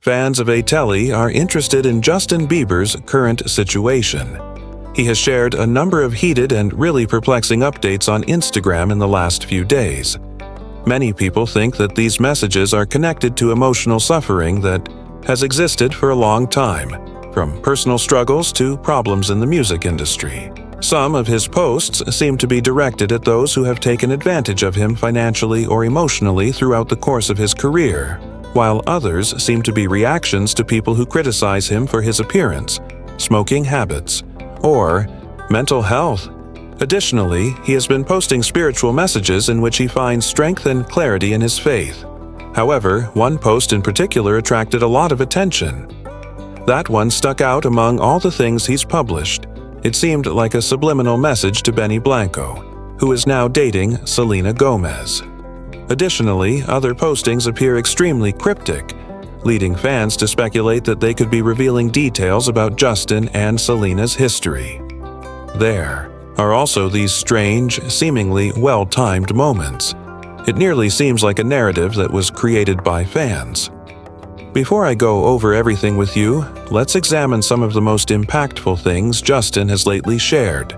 Fans of A-Telly are interested in Justin Bieber's current situation. He has shared a number of heated and really perplexing updates on Instagram in the last few days. Many people think that these messages are connected to emotional suffering that has existed for a long time, from personal struggles to problems in the music industry. Some of his posts seem to be directed at those who have taken advantage of him financially or emotionally throughout the course of his career, while others seem to be reactions to people who criticize him for his appearance, smoking habits, or mental health. Additionally, he has been posting spiritual messages in which he finds strength and clarity in his faith. However, one post in particular attracted a lot of attention. That one stuck out among all the things he's published. It seemed like a subliminal message to Benny Blanco, who is now dating Selena Gomez. Additionally, other postings appear extremely cryptic, leading fans to speculate that they could be revealing details about Justin and Selena's history. There are also these strange, seemingly well-timed moments. It nearly seems like a narrative that was created by fans. Before I go over everything with you, let's examine some of the most impactful things Justin has lately shared,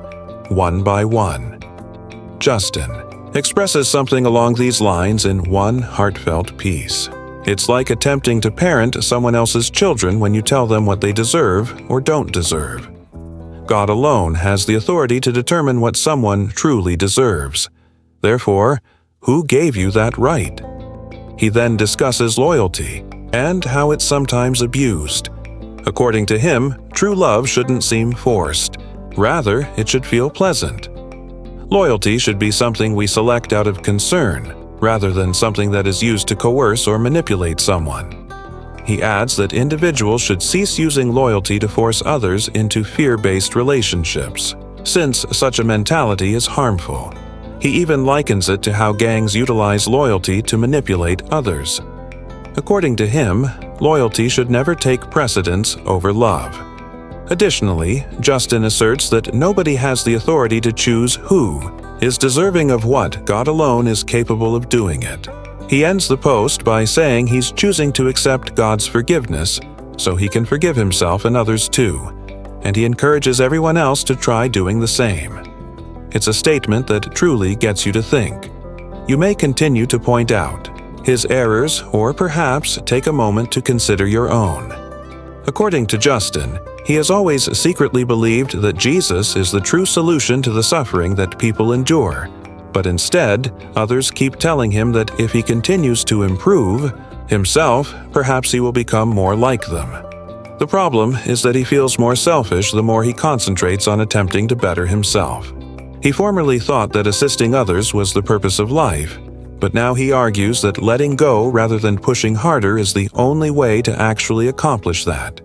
one by one. Justin expresses something along these lines in one heartfelt piece. It's like attempting to parent someone else's children when you tell them what they deserve or don't deserve. God alone has the authority to determine what someone truly deserves. Therefore, who gave you that right? He then discusses loyalty and how it's sometimes abused. According to him, true love shouldn't seem forced. Rather, it should feel pleasant. Loyalty should be something we select out of concern, rather than something that is used to coerce or manipulate someone. He adds that individuals should cease using loyalty to force others into fear-based relationships, since such a mentality is harmful. He even likens it to how gangs utilize loyalty to manipulate others. According to him, loyalty should never take precedence over love. Additionally, Justin asserts that nobody has the authority to choose who is deserving of what. God alone is capable of doing it. He ends the post by saying he's choosing to accept God's forgiveness so he can forgive himself and others too, and he encourages everyone else to try doing the same. It's a statement that truly gets you to think. You may continue to point out his errors, or perhaps take a moment to consider your own. According to Justin, he has always secretly believed that Jesus is the true solution to the suffering that people endure, but instead, others keep telling him that if he continues to improve himself, perhaps he will become more like them. The problem is that he feels more selfish the more he concentrates on attempting to better himself. He formerly thought that assisting others was the purpose of life, but now he argues that letting go rather than pushing harder is the only way to actually accomplish that.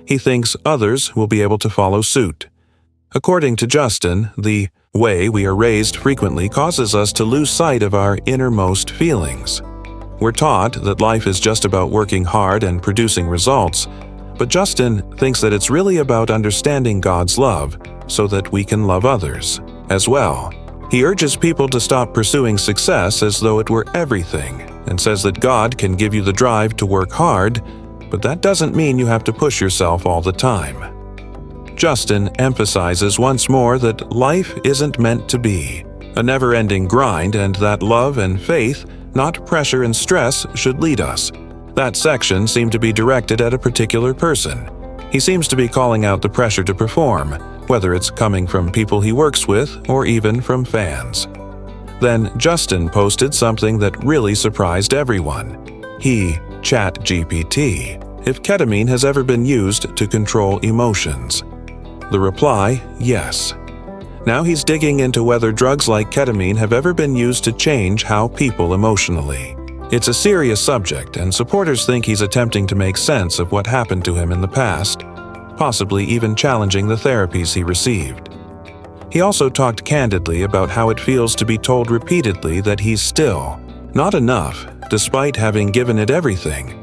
He thinks others will be able to follow suit. According to Justin, the way we are raised frequently causes us to lose sight of our innermost feelings. We're taught that life is just about working hard and producing results, but Justin thinks that it's really about understanding God's love so that we can love others as well. He urges people to stop pursuing success as though it were everything, and says that God can give you the drive to work hard, but that doesn't mean you have to push yourself all the time. Justin emphasizes once more that life isn't meant to be a never-ending grind, and that love and faith, not pressure and stress, should lead us. That section seemed to be directed at a particular person. He seems to be calling out the pressure to perform, whether it's coming from people he works with or even from fans. Then Justin posted something that really surprised everyone. He ChatGPT if ketamine has ever been used to control emotions. The reply, yes. Now he's digging into whether drugs like ketamine have ever been used to change how people emotionally. It's a serious subject, and supporters think he's attempting to make sense of what happened to him in the past, possibly even challenging the therapies he received. He also talked candidly about how it feels to be told repeatedly that he's still not enough, despite having given it everything.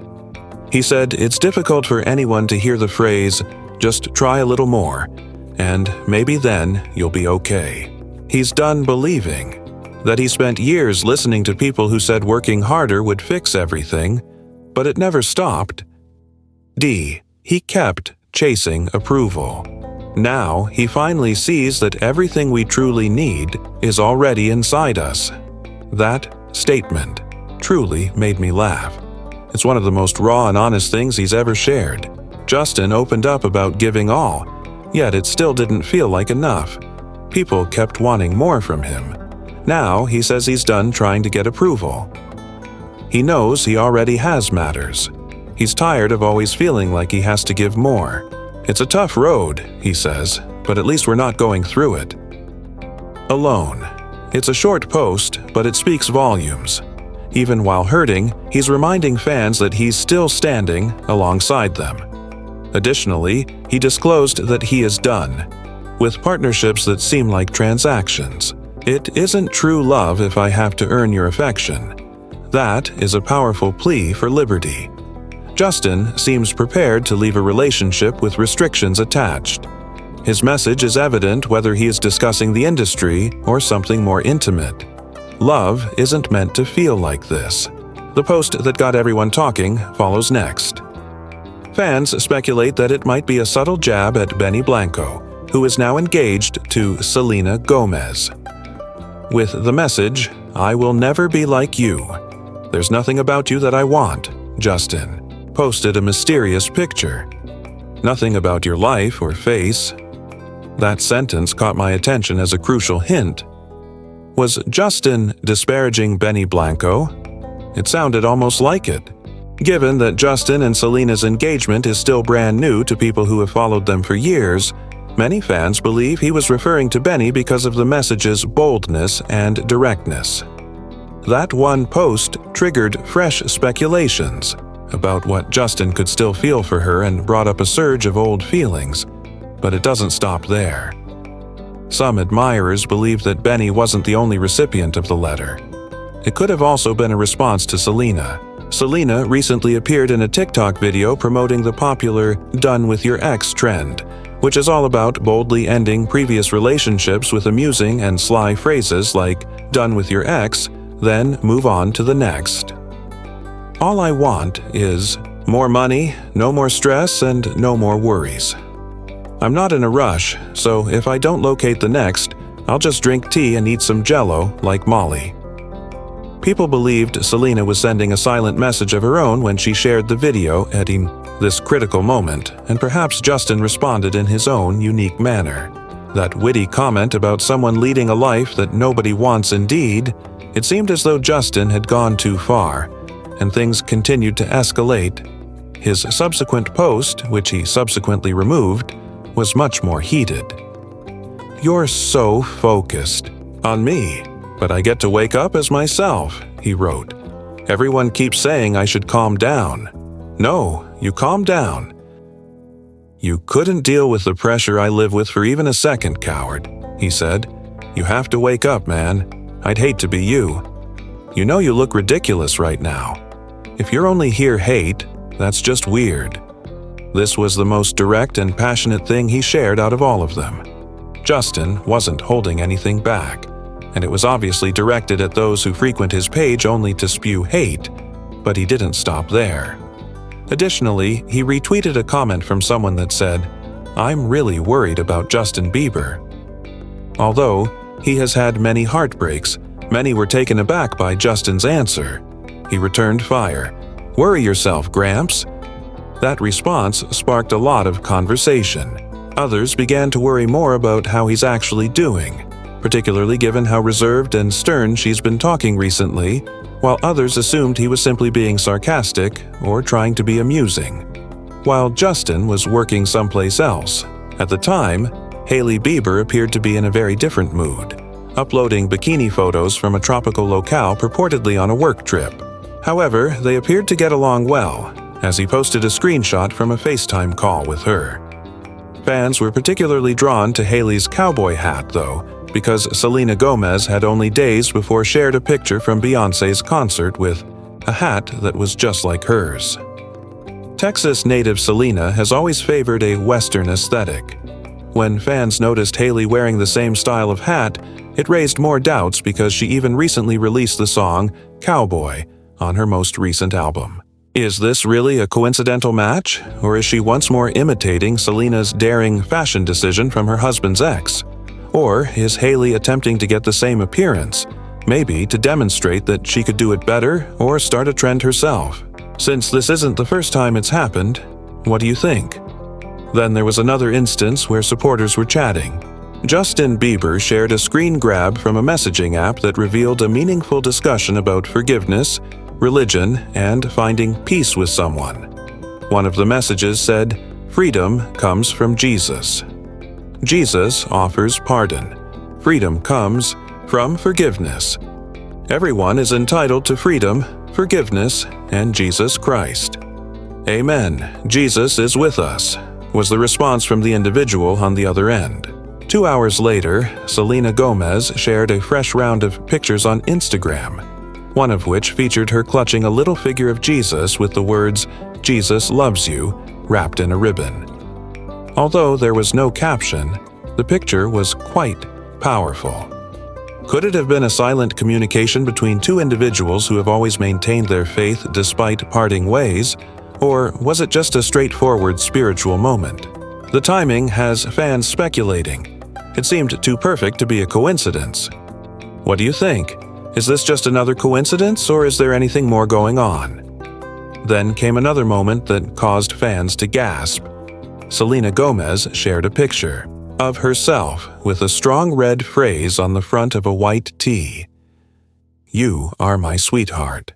He said it's difficult for anyone to hear the phrase, "Just try a little more, and maybe then you'll be okay." He's done believing that he spent years listening to people who said working harder would fix everything, but it never stopped. D. He kept chasing approval. Now he finally sees that everything we truly need is already inside us. That statement truly made me laugh. It's one of the most raw and honest things he's ever shared. Justin opened up about giving all, yet it still didn't feel like enough. People kept wanting more from him. Now he says he's done trying to get approval. He knows he already has matters. He's tired of always feeling like he has to give more. It's a tough road, he says, but at least we're not going through it alone. It's a short post, but it speaks volumes. Even while hurting, he's reminding fans that he's still standing alongside them. Additionally, he disclosed that he is done with partnerships that seem like transactions. It isn't true love if I have to earn your affection. That is a powerful plea for liberty. Justin seems prepared to leave a relationship with restrictions attached. His message is evident whether he is discussing the industry or something more intimate. Love isn't meant to feel like this. The post that got everyone talking follows next. Fans speculate that it might be a subtle jab at Benny Blanco, who is now engaged to Selena Gomez. With the message, "I will never be like you. There's nothing about you that I want," Justin posted a mysterious picture. "Nothing about your life or face." That sentence caught my attention as a crucial hint. Was Justin disparaging Benny Blanco? It sounded almost like it. Given that Justin and Selena's engagement is still brand new to people who have followed them for years, many fans believe he was referring to Benny because of the message's boldness and directness. That one post triggered fresh speculations about what Justin could still feel for her and brought up a surge of old feelings. But it doesn't stop there. Some admirers believe that Benny wasn't the only recipient of the letter. It could have also been a response to Selena. Selena recently appeared in a TikTok video promoting the popular "Done with Your Ex" trend, which is all about boldly ending previous relationships with amusing and sly phrases like "done with your ex, then move on to the next." All I want is more money, no more stress, and no more worries. I'm not in a rush, so if I don't locate the next, I'll just drink tea and eat some Jell-O like Molly. People believed Selena was sending a silent message of her own when she shared the video, adding this critical moment, and perhaps Justin responded in his own unique manner. That witty comment about someone leading a life that nobody wants indeed, it seemed as though Justin had gone too far, and things continued to escalate. His subsequent post, which he subsequently removed, was much more heated. "You're so focused on me, but I get to wake up as myself," he wrote. "Everyone keeps saying I should calm down. No, you calm down. You couldn't deal with the pressure I live with for even a second, coward," he said. "You have to wake up, man. I'd hate to be you. You know you look ridiculous right now. If you're only here hate, that's just weird." This was the most direct and passionate thing he shared out of all of them. Justin wasn't holding anything back, and it was obviously directed at those who frequent his page only to spew hate, but he didn't stop there. Additionally, he retweeted a comment from someone that said, "I'm really worried about Justin Bieber." Although he has had many heartbreaks, many were taken aback by Justin's answer. He returned fire. "Worry yourself, Gramps." That response sparked a lot of conversation. Others began to worry more about how he's actually doing, particularly given how reserved and stern she's been talking recently, while others assumed he was simply being sarcastic or trying to be amusing. While Justin was working someplace else. At the time, Hailey Bieber appeared to be in a very different mood, uploading bikini photos from a tropical locale purportedly on a work trip. However, they appeared to get along well, as he posted a screenshot from a FaceTime call with her. Fans were particularly drawn to Hailey's cowboy hat, though, because Selena Gomez had only days before shared a picture from Beyoncé's concert with a hat that was just like hers. Texas native Selena has always favored a Western aesthetic. When fans noticed Hailey wearing the same style of hat, it raised more doubts because she even recently released the song "Cowboy" on her most recent album. Is this really a coincidental match, or is she once more imitating Selena's daring fashion decision from her husband's ex? Or is Hailey attempting to get the same appearance, maybe to demonstrate that she could do it better or start a trend herself? Since this isn't the first time it's happened, what do you think? Then there was another instance where supporters were chatting. Justin Bieber shared a screen grab from a messaging app that revealed a meaningful discussion about forgiveness, religion, and finding peace with someone. One of the messages said, "Freedom comes from Jesus." Jesus offers pardon. Freedom comes from forgiveness. Everyone is entitled to freedom, forgiveness, and Jesus Christ. Amen. Jesus is with us, was the response from the individual on the other end. 2 hours later, Selena Gomez shared a fresh round of pictures on Instagram, one of which featured her clutching a little figure of Jesus with the words, "Jesus loves you," wrapped in a ribbon. Although there was no caption, the picture was quite powerful. Could it have been a silent communication between two individuals who have always maintained their faith despite parting ways, or was it just a straightforward spiritual moment? The timing has fans speculating. It seemed too perfect to be a coincidence. What do you think? Is this just another coincidence, or is there anything more going on? Then came another moment that caused fans to gasp. Selena Gomez shared a picture of herself with a strong red phrase on the front of a white tee. "You are my sweetheart."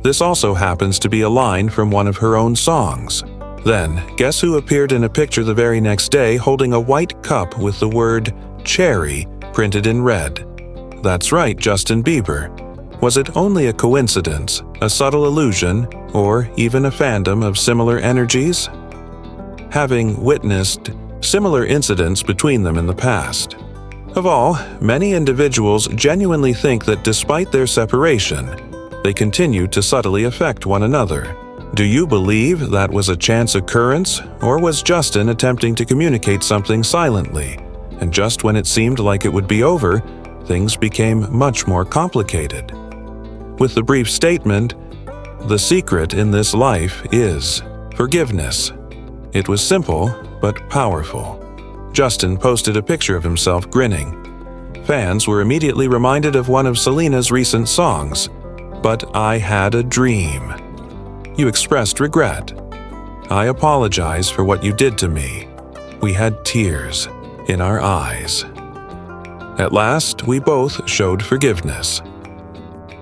This also happens to be a line from one of her own songs. Then, guess who appeared in a picture the very next day holding a white cup with the word "cherry" printed in red? That's right, Justin Bieber. Was it only a coincidence, a subtle illusion, or even a fandom of similar energies? Having witnessed similar incidents between them in the past. Of all, many individuals genuinely think that despite their separation, they continue to subtly affect one another. Do you believe that was a chance occurrence, or was Justin attempting to communicate something silently, and just when it seemed like it would be over, things became much more complicated? With the brief statement, "The secret in this life is forgiveness." It was simple, but powerful. Justin posted a picture of himself grinning. Fans were immediately reminded of one of Selena's recent songs, "But I Had a Dream." You expressed regret. "I apologize for what you did to me." We had tears in our eyes. At last, we both showed forgiveness.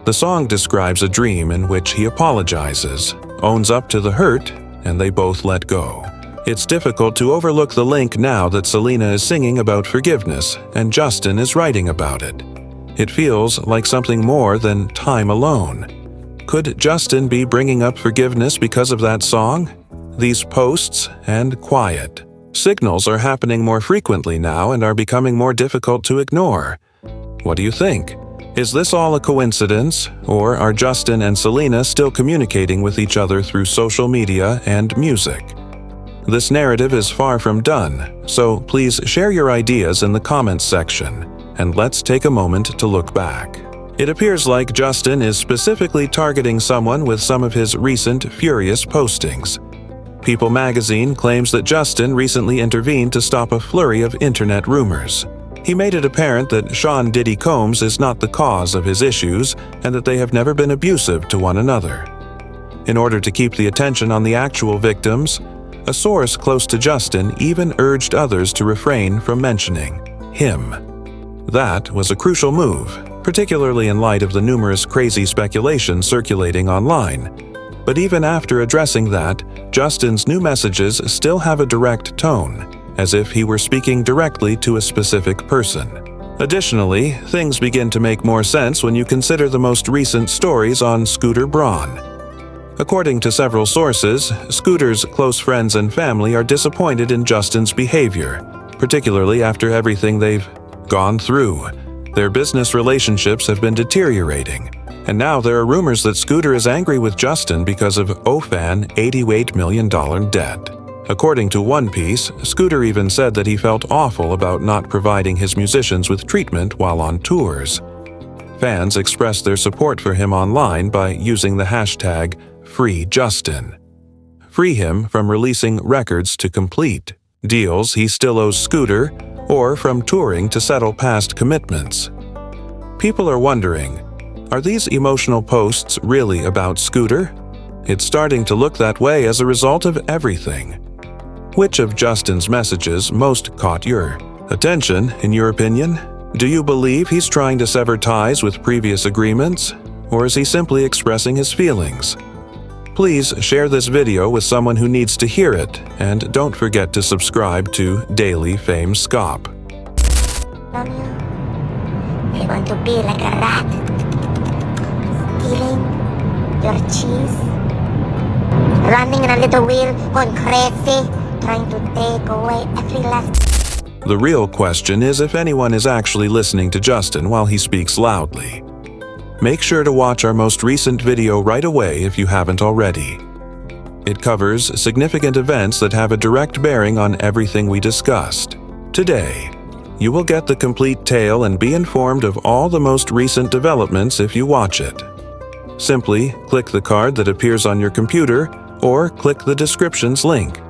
The song describes a dream in which he apologizes, owns up to the hurt, and they both let go. It's difficult to overlook the link now that Selena is singing about forgiveness and Justin is writing about it. It feels like something more than time alone. Could Justin be bringing up forgiveness because of that song? These posts and quiet signals are happening more frequently now and are becoming more difficult to ignore. What do you think? Is this all a coincidence, or are Justin and Selena still communicating with each other through social media and music? This narrative is far from done, so please share your ideas in the comments section, and let's take a moment to look back. It appears like Justin is specifically targeting someone with some of his recent furious postings. People magazine claims that Justin recently intervened to stop a flurry of internet rumors. He made it apparent that Sean Diddy Combs is not the cause of his issues and that they have never been abusive to one another. In order to keep the attention on the actual victims, a source close to Justin even urged others to refrain from mentioning him. That was a crucial move, particularly in light of the numerous crazy speculations circulating online. But even after addressing that, Justin's new messages still have a direct tone, as if he were speaking directly to a specific person. Additionally, things begin to make more sense when you consider the most recent stories on Scooter Braun. According to several sources, Scooter's close friends and family are disappointed in Justin's behavior, particularly after everything they've gone through. Their business relationships have been deteriorating, and now there are rumors that Scooter is angry with Justin because of OFAN $88 million debt. According to One Piece, Scooter even said that he felt awful about not providing his musicians with treatment while on tours. Fans expressed their support for him online by using the hashtag free Justin. Free him from releasing records to complete, deals he still owes Scooter, or from touring to settle past commitments. People are wondering, are these emotional posts really about Scooter? It's starting to look that way as a result of everything. Which of Justin's messages most caught your attention, in your opinion? Do you believe he's trying to sever ties with previous agreements, or is he simply expressing his feelings? Please share this video with someone who needs to hear it, and don't forget to subscribe to Daily Fame Scop. Love you. I want to be like a rat, stealing your cheese, running in a little wheel, going crazy, trying to take away every last. The real question is if anyone is actually listening to Justin while he speaks loudly. Make sure to watch our most recent video right away if you haven't already. It covers significant events that have a direct bearing on everything we discussed. Today, you will get the complete tale and be informed of all the most recent developments if you watch it. Simply click the card that appears on your computer or click the description's link.